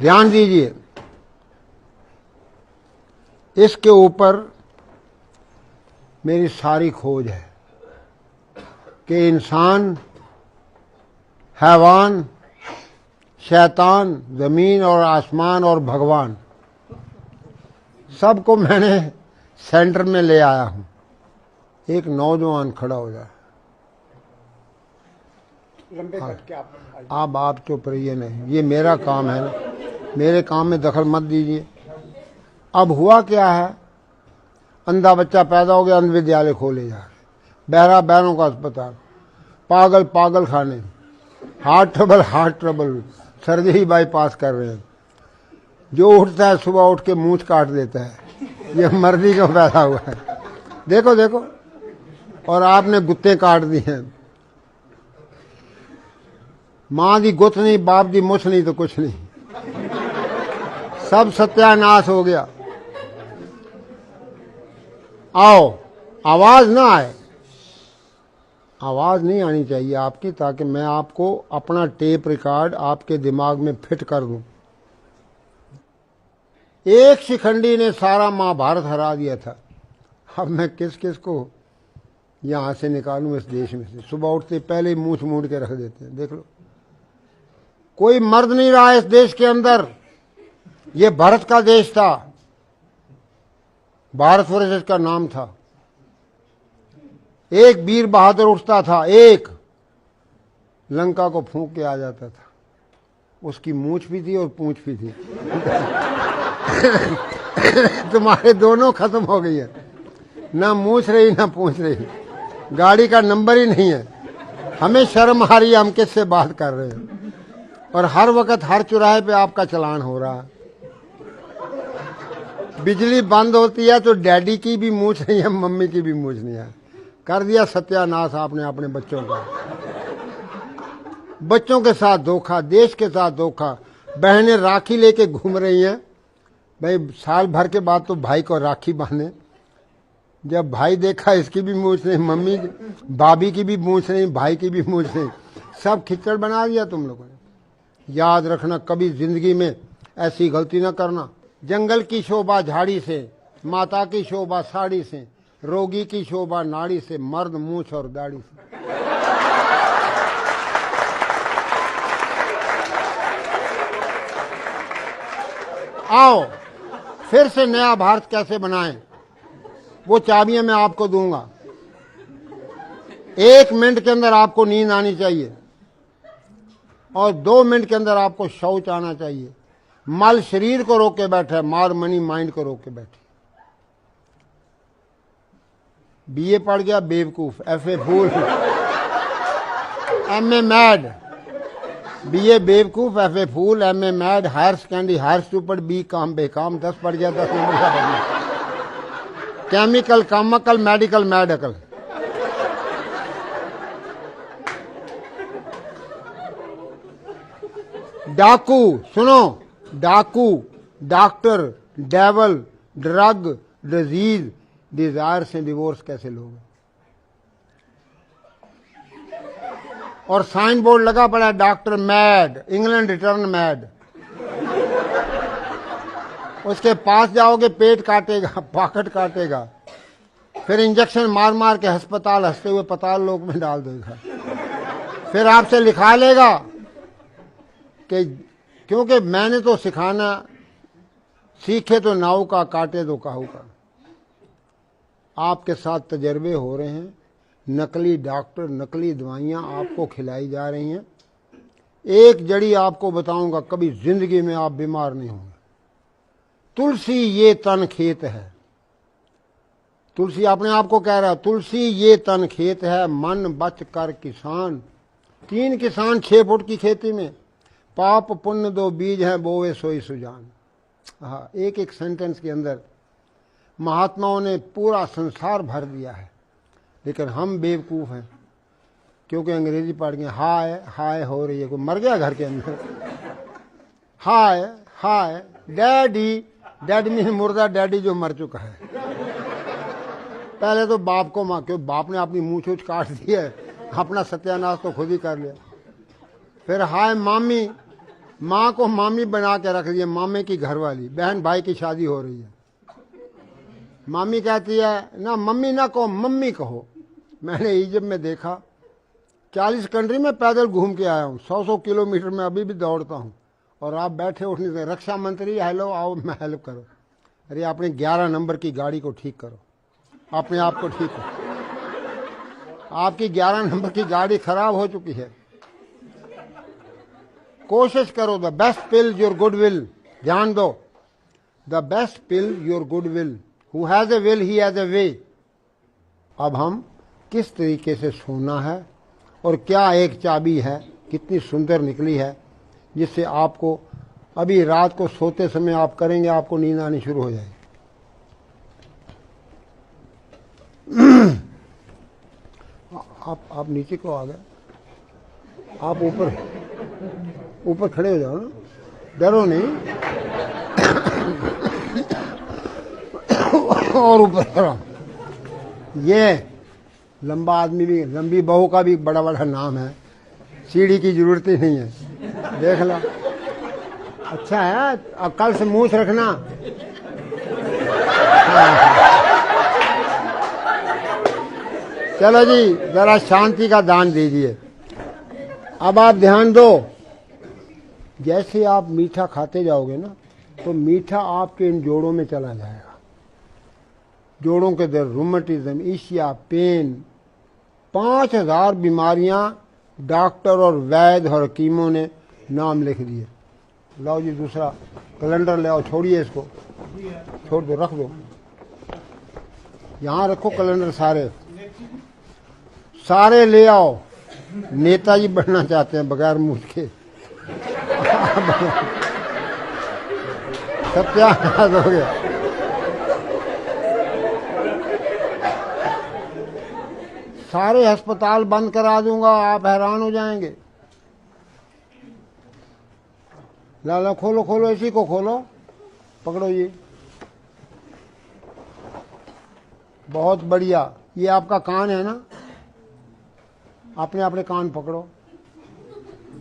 ध्यान दीजिए, इसके ऊपर मेरी सारी खोज है कि इंसान, हैवान, शैतान, जमीन और आसमान और भगवान, सबको मैंने सेंटर में ले आया हूं। एक नौजवान खड़ा हो जाए। आप चुप रहिए, नहीं, ये मेरा काम है ना, मेरे काम में दखल मत दीजिए। अब हुआ क्या है, अंधा बच्चा पैदा हो गया, अंध विद्यालय खोले जा रहे, बहरा बहनों का अस्पताल, पागल पागल खाने, हार्ट ट्रबल, सर्जरी बाईपास कर रहे हैं। जो उठता है सुबह उठ के मूंछ काट देता है, ये मर्दी का पैदा हुआ है। देखो देखो, और आपने गुत्ते काट दिए हैं। मां दी गुत नहीं, बाप दी मुछ नहीं तो कुछ नहीं, सब सत्यानाश हो गया। आओ, आवाज ना आए, आवाज नहीं आनी चाहिए आपकी, ताकि मैं आपको अपना टेप रिकॉर्ड आपके दिमाग में फिट कर दूं। एक शिखंडी ने सारा महाभारत हरा दिया था। अब मैं किस किस को यहां से निकालूं इस देश में से। सुबह उठते पहले ही मूछ मूंड के रख देते हैं। देख लो, कोई मर्द नहीं रहा इस देश के अंदर। ये भारत का देश था, भारतवर्ष इसका नाम था। एक वीर बहादुर उठता था, एक लंका को फूंक के आ जाता था। उसकी मूछ भी थी और पूंछ भी थी। तुम्हारे दोनों खत्म हो गई है, ना मूछ रही ना पूछ रही, गाड़ी का नंबर ही नहीं है। हमें शर्म आ रही है, हम किससे बात कर रहे हैं, और हर वक्त हर चौराहे पे आपका चलान हो रहा है। बिजली बंद होती है तो डैडी की भी मूछ नहीं है, मम्मी की भी मूछ नहीं है। कर दिया सत्यानाश आपने अपने बच्चों का। बच्चों के साथ धोखा, देश के साथ धोखा। बहनें राखी लेके घूम रही हैं। भाई साल भर के बाद तो भाई को राखी बांधे। जब भाई देखा इसकी भी मूछ नहीं, मम्मी भाभी की भी मूछ नहीं, भाई की भी मूछ नहीं, सब खिचड़ बना दिया तुम लोगों ने। याद रखना, कभी जिंदगी में ऐसी गलती ना करना। जंगल की शोभा झाड़ी से, माता की शोभा साड़ी से, रोगी की शोभा नाड़ी से, मर्द मूछ और दाढ़ी से। आओ, फिर से नया भारत कैसे बनाएं, वो चाबियां मैं आपको दूंगा। 1 मिनट के अंदर आपको नींद आनी चाहिए और 2 मिनट के अंदर आपको शौच आना चाहिए। मल शरीर को रोक के बैठा है, मार मनी माइंड को रोक के बैठे। बीए पढ़ गया बेवकूफ, FA fool, MA mad. BA बेवकूफ, FA fool, MA mad, higher secondary higher stupid, B com बेकाम, 10 पढ़ गया 10 नंबर का पढ़ना, केमिकल कामकल, मेडिकल मेडिकल। डाकू, सुनो, डाकू, doctor, devil, drug, disease, desire से डिवोर्स कैसे लोगे? और साइन बोर्ड लगा पड़ा है, doctor mad, England return mad. उसके पास जाओगे पेट काटेगा, पॉकेट काटेगा, फिर इंजेक्शन मार मार के अस्पताल हंसते हुए पताल लोक में डाल देगा। फिर आपसे लिखा लेगा कि क्योंकि मैंने तो सिखाना, सीखे तो नाव का, काटे तो काहू का। आपके साथ तजर्बे हो रहे हैं, नकली डॉक्टर, नकली दवाइयां आपको खिलाई जा रही हैं। एक जड़ी आपको बताऊंगा, कभी जिंदगी में आप बीमार नहीं होंगे। तुलसी ये तन खेत है, तुलसी अपने आप को कह रहा है, तुलसी ये तन खेत है, मन बच कर किसान। 3 किसान 6 फुट की खेती में, पाप पुण्य 2 बीज हैं, बोवे सोई सुजान। हाँ, एक एक सेंटेंस के अंदर महात्माओं ने पूरा संसार भर दिया है। लेकिन हम बेवकूफ हैं, क्योंकि अंग्रेजी पढ़ गए। हाय हाय हो रही है, कोई मर गया घर के अंदर। हाय हाय डैडी, डैड मीन मुर्दा, डैडी जो मर चुका है। पहले तो बाप को मां, क्यों बाप ने अपनी मूंछ वूछ काट दी है, अपना सत्यानाश तो खुद ही कर लिया। फिर हाय मामी, माँ को मामी बना के रख दिया, मामे की घरवाली, बहन भाई की शादी हो रही है। मामी कहती है ना मम्मी ना कहो, मम्मी कहो। मैंने इजिप्ट में देखा, 40 कंट्री में पैदल घूम के आया हूँ, 100 किलोमीटर में अभी भी दौड़ता हूँ, और आप बैठे उठने से रक्षा मंत्री हेलो आओ मैं हेल्प करो। अरे अपने 11 नंबर की गाड़ी को ठीक करो, अपने आप को ठीक करो। आपकी 11 नंबर की गाड़ी खराब हो चुकी है। कोशिश करो, the best pill your good will. ध्यान दो, the best pill your good will, who has a will he has a way. अब हम किस तरीके से सोना है, और क्या एक चाबी है, कितनी सुंदर निकली है, जिससे आपको अभी रात को सोते समय आप करेंगे, आपको नींद आनी शुरू हो जाएगी। आप नीचे को आ गए, आप ऊपर खड़े हो जाओ ना, डरो नहीं। और ऊपर खड़ा। ये लंबा आदमी भी, लंबी बहू का भी बड़ा बड़ा नाम है, सीढ़ी की जरूरत ही नहीं है, देख लो। अच्छा है, अब कल से मूछ रखना। चलो जी, जरा शांति का दान दीजिए। अब आप ध्यान दो, जैसे आप मीठा खाते जाओगे ना, तो मीठा आपके इन जोड़ों में चला जाएगा। जोड़ों के दर्द, रूमेटिज्म, ईशिया, पेन, 5000 बीमारियां डॉक्टर और वैद्य और हकीमों ने नाम लिख दिए। लाओ जी दूसरा कैलेंडर ले आओ, छोड़िए इसको, छोड़ दो, रख दो, यहाँ रखो कैलेंडर, सारे ले आओ। नेताजी बनना चाहते हैं बगैर मूछ के। सत्यानाश हो गया। सारे अस्पताल बंद करा दूंगा, आप हैरान हो जाएंगे। ला खोलो खोलो, इसी को खोलो, पकड़ो ये, बहुत बढ़िया। ये आपका कान है ना, अपने अपने कान पकड़ो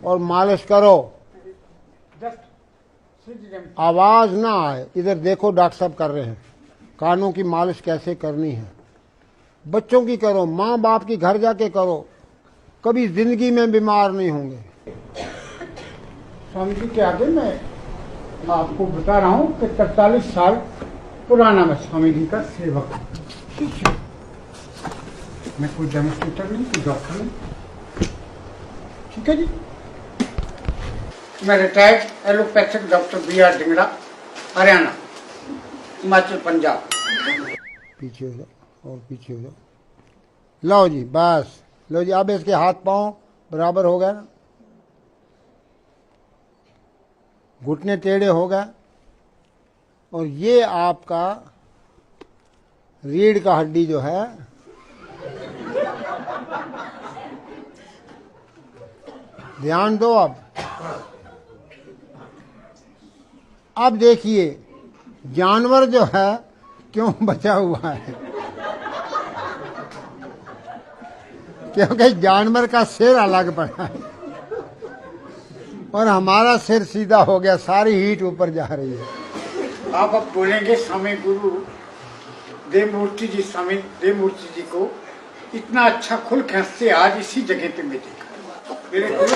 और मालिश करो, आवाज ना आए। इधर देखो, डॉक्टर साहब कर रहे हैं। कानों की मालिश कैसे करनी है, बच्चों की करो, माँ बाप की घर जाके करो, कभी जिंदगी में बीमार नहीं होंगे। स्वामी जी के आगे मैं आपको बता रहा हूँ कि 43 साल पुराना मैं स्वामी जी का सेवक हूँ। मैं कोई डेमोस्ट्रेटर नहीं, कोई डॉक्टर नहीं, ठीक है जी। मैं retired allopathic doctor BR Dhingra, Haryana, Himachal, Punjab. पीछे हो जाओ और पीछे हो जाओ। लो जी, बस लो जी। अब इसके हाथ पांव बराबर हो गए ना, घुटने टेढ़े हो गए, और ये आपका रीढ़ का हड्डी जो है, ध्यान दो। अब देखिए जानवर जो है क्यों बचा हुआ है, क्योंकि जानवर का सिर अलग पड़ा है और हमारा सिर सीधा हो गया, सारी हीट ऊपर जा रही है। आप अब बोलेंगे स्वामी गुरु देवमूर्ति जी, स्वामी देवमूर्ति जी को इतना अच्छा खुल खसते आज इसी जगह पे मैं देखा। मेरे गुरु जी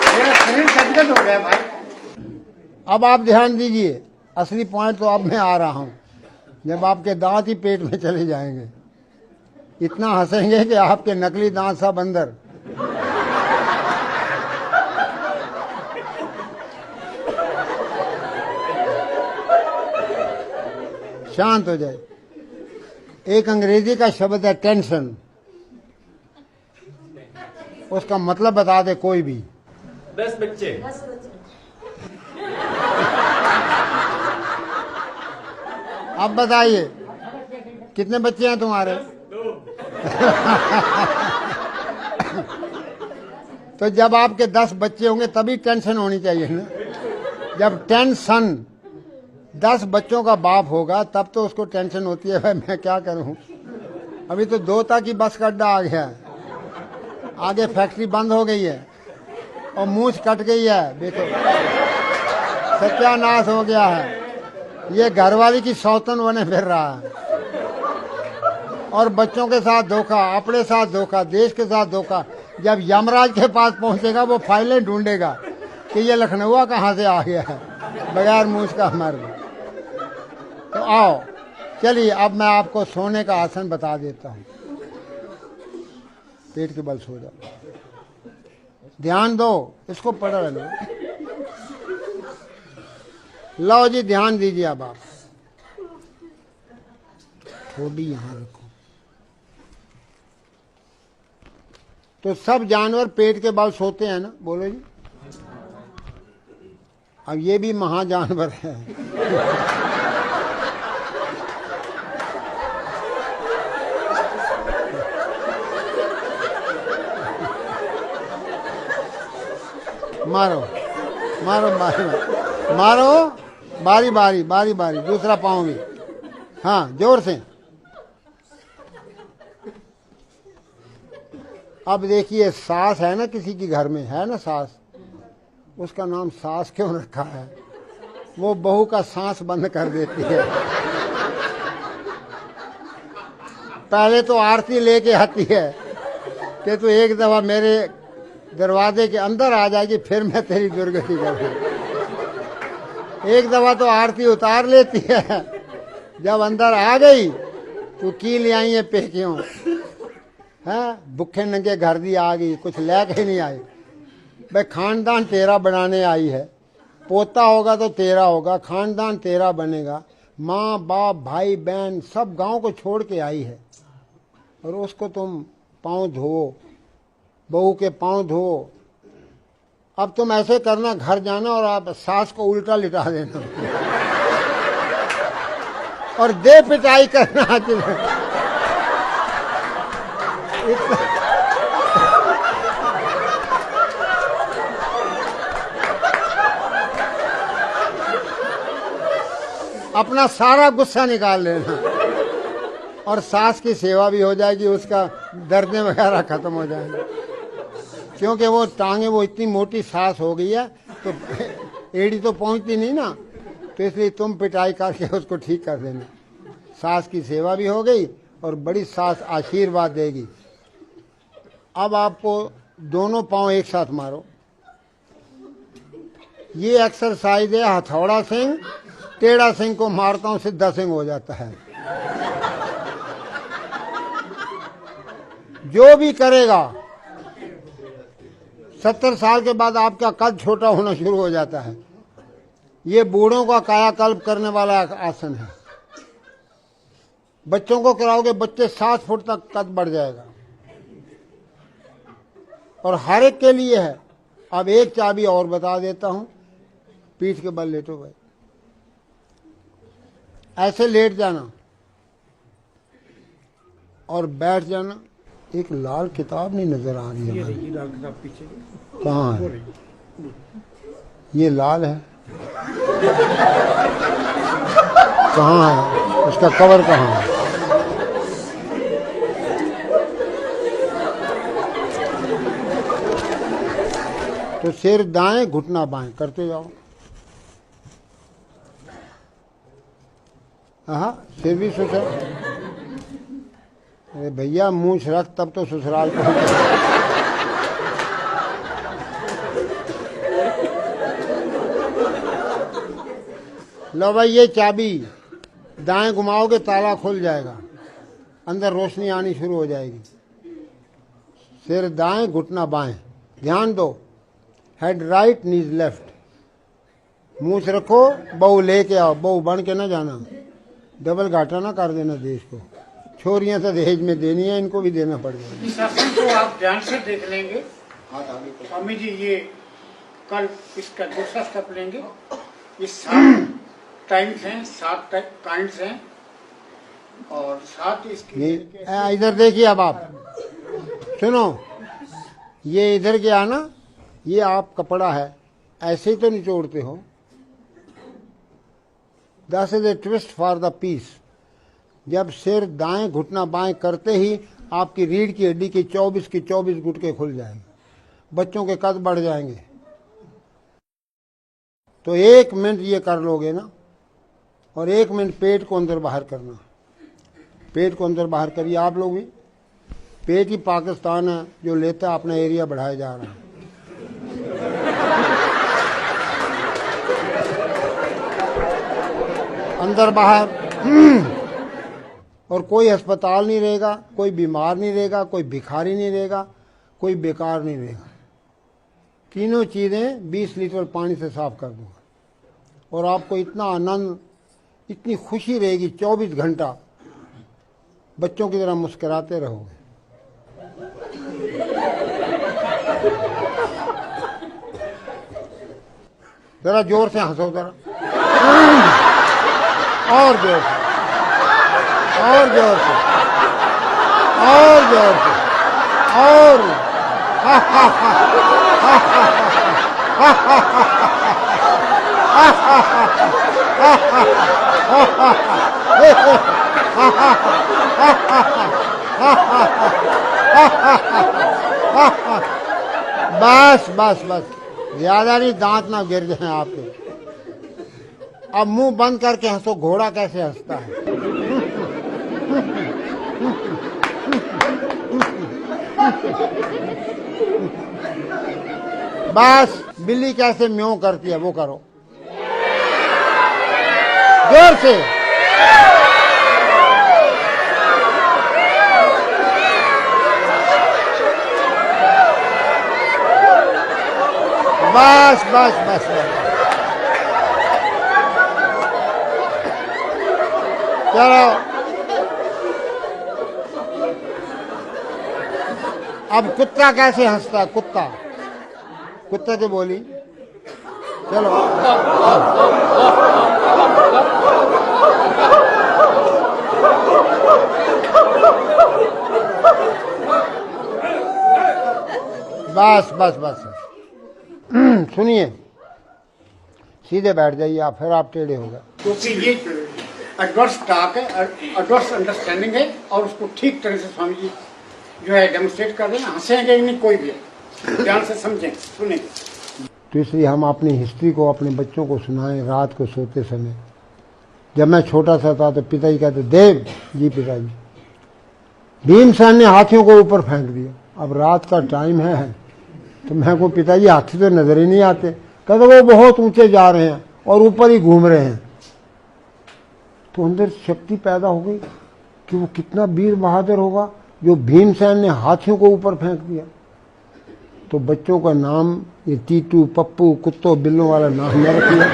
मेरा शरीर गदगद हो गया भाई। अब आप ध्यान दीजिए, असली पॉइंट तो अब मैं आ रहा हूं, जब आपके दांत ही पेट में चले जाएंगे, इतना हंसेंगे कि आपके नकली दांत सब अंदर। शांत हो जाए। एक अंग्रेजी का शब्द है टेंशन, उसका मतलब बता दे कोई भी। 10 बच्चे। अब बताइए कितने बच्चे हैं तुम्हारे? तो जब आपके 10 बच्चे होंगे तभी टेंशन होनी चाहिए ना। जब टेंशन 10 बच्चों का बाप होगा तब तो उसको टेंशन होती है, भाई मैं क्या करूं, अभी तो 2 की बस का अड्डा आ गया है। आगे फैक्ट्री बंद हो गई है और मूछ कट गई है, देखो सत्यानाश हो गया है। ये घरवाली की सौतन बने फिर रहा है और बच्चों के साथ धोखा, अपने साथ धोखा, देश के साथ धोखा। जब यमराज के पास पहुंचेगा वो फाइलें ढूंढेगा कि ये लखनऊ कहाँ से आ गया है, बगैर मूछ का मर्द। तो आओ चलिए, अब मैं आपको सोने का आसन बता देता हूँ। पेट के बल सो जाओ, ध्यान दो, इसको पढ़ लो। लो जी, ध्यान दीजिए। अब आप थोड़ी यहां रखो। तो सब जानवर पेट के बल सोते हैं ना, बोलो जी। अब ये भी महाजानवर है। मारो मारो मारो मारो, बारी बारी बारी बारी, दूसरा पाँव भी, हाँ जोर से। अब देखिए, सास है ना किसी के घर में, है ना सास, उसका नाम सास क्यों रखा है? वो बहू का सांस बंद कर देती है। पहले तो आरती लेके आती है कि तू एक दफा मेरे दरवाजे के अंदर आ जाएगी, फिर मैं तेरी दुर्गति करूंगी। एक दफा तो आरती उतार लेती है, जब अंदर आ गई तो की ले आई है पेकियों, है भूखे नंगे घर दी आ गई, कुछ लेके नहीं आई। भाई खानदान तेरा बनाने आई है, पोता होगा तो तेरा होगा, खानदान तेरा बनेगा। माँ बाप भाई बहन सब गांव को छोड़ के आई है और उसको तुम पाँव धो, बहू के पाँव धो। अब तुम ऐसे करना, घर जाना और आप सास को उल्टा लिटा देना और दे पिटाई करना। अपना सारा गुस्सा निकाल लेना और सास की सेवा भी हो जाएगी, उसका दर्द वगैरह खत्म हो जाएंगे। क्योंकि वो टांगे, वो इतनी मोटी सास हो गई है तो एड़ी तो पहुंचती नहीं ना, तो इसलिए तुम पिटाई करके उसको ठीक कर देना। सास की सेवा भी हो गई और बड़ी सास आशीर्वाद देगी। अब आपको दोनों पांव एक साथ मारो। ये एक्सरसाइज है हथौड़ा सिंह, टेढ़ा सिंह को मारता हूं सिद्धा सिंह हो जाता है। जो भी करेगा 70 साल के बाद आपका कद छोटा होना शुरू हो जाता है। ये बूढ़ों का कायाकल्प करने वाला आसन है। बच्चों को कराओगे, बच्चे 7 फुट तक कद बढ़ जाएगा और हर एक के लिए है। अब एक चाबी और बता देता हूं, पीठ के बल लेटो भाई, ऐसे लेट जाना और बैठ जाना। एक लाल किताब नहीं नजर आ रही है, ये लाल किताब पीछे कहाँ है? ये लाल है, कहाँ है उसका कवर, कहाँ है? तो सिर दाएं, घुटना बाएं करते जाओ। हाँ, सिर भी ससुराल। अरे भैया मूंछ रख, तब तो ससुराल पहुंच। लो भाई, ये चाबी दाएं घुमाओगे ताला खुल जाएगा, अंदर रोशनी आनी शुरू हो जाएगी। सिर दाएं, घुटना बाएं, ध्यान दो। हेड राइट, नीज लेफ्ट। मूंछ रखो, बहू लेके आओ, बहू बन के ना जाना, डबल घाटा ना कर देना देश को। छोरियां तो दहेज में देनी है, इनको भी देना पड़ेगा। इस आसन को आप ध्यान से देख लेंगे स्वामी जी। ये कल इसका दूसरा स्टेप लेंगे। ये 7 टाइम्स हैं, 7 काइंड्स हैं और 7 इसकी। इधर देखिए, अब आप सुनो, ये इधर क्या ना, ये आप कपड़ा है, ऐसे ही तो निचोड़ते हो। This is a twist for the piece। जब सिर दाएं, घुटना बाएं करते ही आपकी रीढ़ की हड्डी की 24 गुटके खुल जाएंगे, बच्चों के कद बढ़ जाएंगे। तो 1 मिनट ये कर लोगे ना, और 1 मिनट पेट को अंदर बाहर करना, पेट को अंदर बाहर करिए आप लोग भी। पेट ही पाकिस्तान है जो लेता अपना एरिया बढ़ाया जा रहा है। अंदर बाहर और कोई अस्पताल नहीं रहेगा, कोई बीमार नहीं रहेगा, कोई भिखारी नहीं रहेगा, कोई बेकार नहीं रहेगा। तीनों चीज़ें 20 लीटर पानी से साफ कर दूंगा और आपको इतना आनंद, इतनी खुशी रहेगी, 24 घंटा बच्चों की तरह मुस्कुराते रहोगे। जरा जोर से हंसो, जरा और जोर से, और जोर से, और जोर से, और हा हा हा हा हा हा। बस बस बस, ज्यादा नहीं, दांत ना गिर जाए आपके। अब मुंह बंद करके हंसो, घोड़ा कैसे हंसता है। बस, बिल्ली कैसे म्यों करती है वो करो, जोर से। बस बस बस बस, चलो अब कुत्ता कैसे हंसता है, कुत्ता, कुत्ते की बोली, चलो। बस बस बस, सुनिए, सीधे बैठ जाइए आप, फिर आप टेढ़े हो गए। क्योंकि ये एडवर्स टॉक है, एडवर्स अंडरस्टैंडिंग है, और उसको ठीक तरह से स्वामी जी जो है डेमोन्स्ट्रेट कर रहे हैं। हंसेंगे नहीं कोई भी, ध्यान से समझें, सुनेंगे। तो इसलिए हम अपनी हिस्ट्री को अपने बच्चों को सुनाएं रात को सोते समय। जब मैं छोटा सा था तो पिताजी कहते, देव जी पिताजी, भीमसेन ने हाथियों को ऊपर फेंक दिया। अब रात का टाइम है तो मैं को, पिताजी हाथी तो नजर ही नहीं आते। कहते वो बहुत ऊंचे जा रहे हैं और ऊपर ही घूम रहे हैं। तो अंदर शक्ति पैदा हो गई कि वो कितना वीर बहादुर होगा जो भीमसेन ने हाथियों को ऊपर फेंक दिया। तो बच्चों का नाम ये टीटू, पप्पू, कुत्तों बिल्लों वाला नाम न रखिए।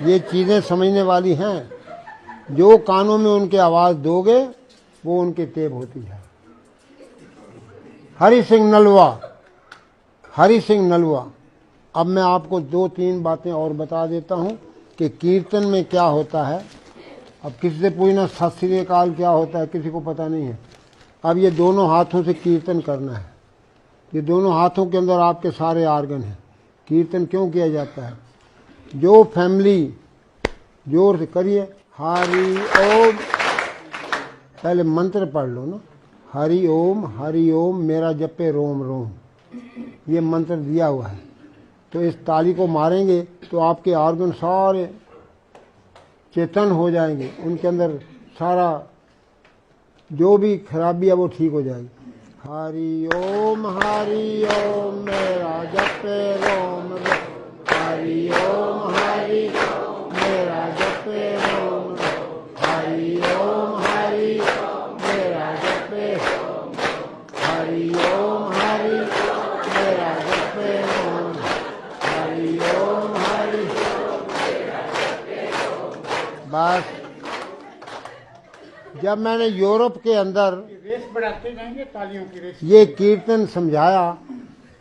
ये चीजें समझने वाली हैं। जो कानों में उनके आवाज दोगे वो उनके टेप होती है। हरि सिंह नलवा, हरि सिंह नलवा। अब मैं आपको 2-3 बातें और बता देता हूं कि कीर्तन में क्या होता है। अब किसी से पूछना सत श्री अकाल क्या होता है, किसी को पता नहीं है। अब ये दोनों हाथों से कीर्तन करना है। ये दोनों हाथों के अंदर आपके सारे आर्गन हैं। कीर्तन क्यों किया जाता है? जो फैमिली, जोर से करिए, हरि ओम, पहले मंत्र पढ़ लो ना, हरि ओम मेरा जपे रोम रोम, ये मंत्र दिया हुआ है। तो इस ताली को मारेंगे तो आपके आर्गन सारे चेतन हो जाएंगे, उनके अंदर सारा जो भी खराबी है वो ठीक हो जाएगी। हरि ओम मेरा जपे रोम रोम, हरि ओम मेरा जपे रोम रोम, हरि ओम मेरा जपे, हरि ओम मेरा जपे रोम, हरि ओम बस। जब मैंने यूरोप के अंदर रेस बढ़ाते जाएंगे, तालियों की रेस। ये कीर्तन समझाया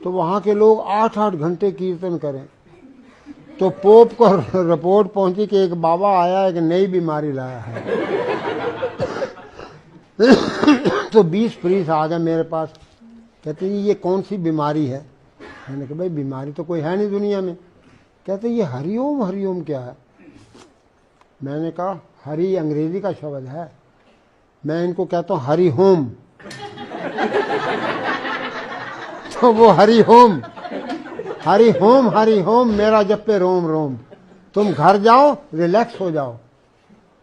तो वहाँ के लोग 8-8 घंटे कीर्तन करें। तो पोप को रिपोर्ट पहुंची कि एक बाबा आया, एक नई बीमारी लाया है। तो 20 प्रीस आ गए मेरे पास, कहते ये कौन सी बीमारी है? मैंने कहा भाई बीमारी तो कोई है नहीं दुनिया में। कहते ये हरिओम क्या है? मैंने कहा हरि अंग्रेजी का शब्द है, मैं इनको कहता हूं हरि होम। तो वो Hari home, Hari home, Hari home मेरा जप्पे रोम रोम। तुम घर जाओ, रिलैक्स हो जाओ,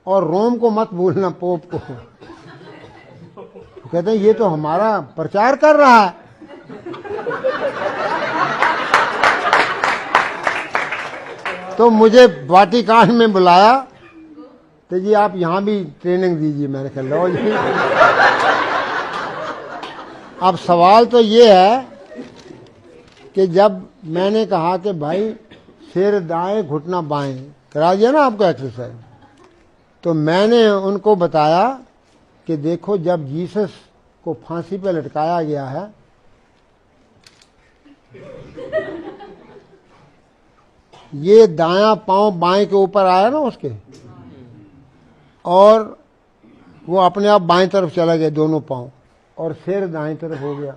और रोम को मत भूलना, पोप को। तो कहते हैं ये तो हमारा प्रचार कर रहा है। तो मुझे वाटिकान में बुलाया, तो जी आप यहां भी ट्रेनिंग दीजिए। मैंने कहा लो जी। अब सवाल तो ये है कि जब मैंने कहा कि भाई सिर दाएं घुटना बाएं करा दिया ना आपको एक्सरसाइज, तो मैंने उनको बताया कि देखो जब जीसस को फांसी पे लटकाया गया है, ये दायां पांव बाएं के ऊपर आया ना उसके, और वो अपने आप बाएं तरफ चला गया दोनों पांव, और सिर दाएं तरफ हो गया।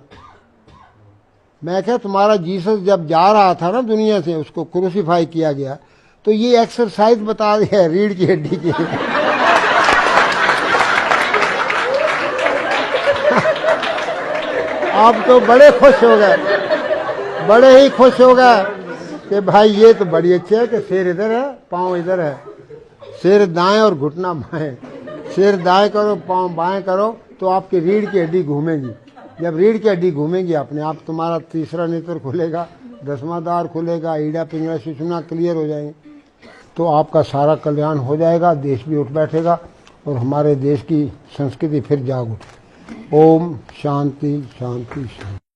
मैं क्या तुम्हारा जीसस जब जा रहा था ना दुनिया से, उसको क्रूसीफाई किया गया, तो ये एक्सरसाइज बता दिया रीढ़ की हड्डी की। आप तो बड़े खुश हो गए, बड़े ही खुश हो गए कि भाई ये तो बड़ी अच्छी है कि सिर इधर है पांव इधर है, सिर दाएं और घुटना बाएं। सिर दाएं करो पांव बाएं करो तो आपकी रीढ़ की हड्डी घूमेगी। जब रीढ़ की हड्डी घूमेगी अपने आप तुम्हारा तीसरा नेत्र खुलेगा, 10वां द्वार खुलेगा, ईड़ा पिंगला सुषुम्ना क्लियर हो जाएंगे, तो आपका सारा कल्याण हो जाएगा, देश भी उठ बैठेगा और हमारे देश की संस्कृति फिर जाग उठेगी। ओम शांति शांति शांति।